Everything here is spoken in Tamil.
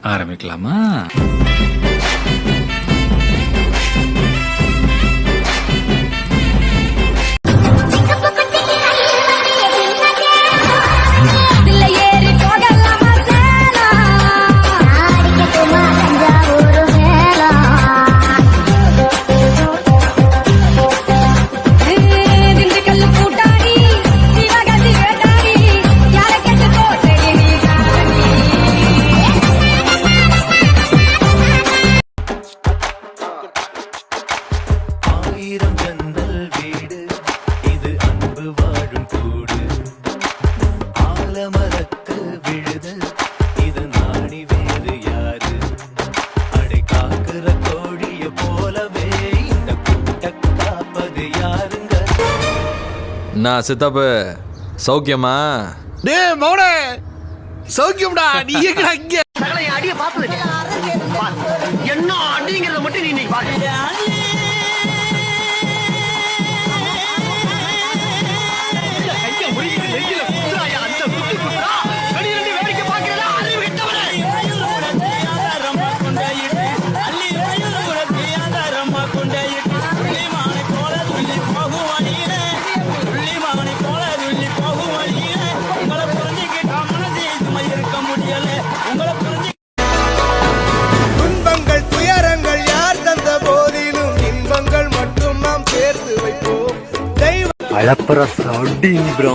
ஆரம்பிக்கலாமா? நான் சித்தப்பு சௌக்கியமா? டே மௌனே சௌக்கியம்டா. நீ எங்கடா இங்க? அடிய பாத்து என்ன அடிங்கிறத மட்டும் நீ இன்னைக்கு பாரு. துன்பங்கள் துயரங்கள் யார் தந்த போதிலும் இன்பங்கள் மட்டும் நாம் சேர்த்து வைப்போம். தெய்வ அழப்பற சவுண்டிங் ப்ரோ.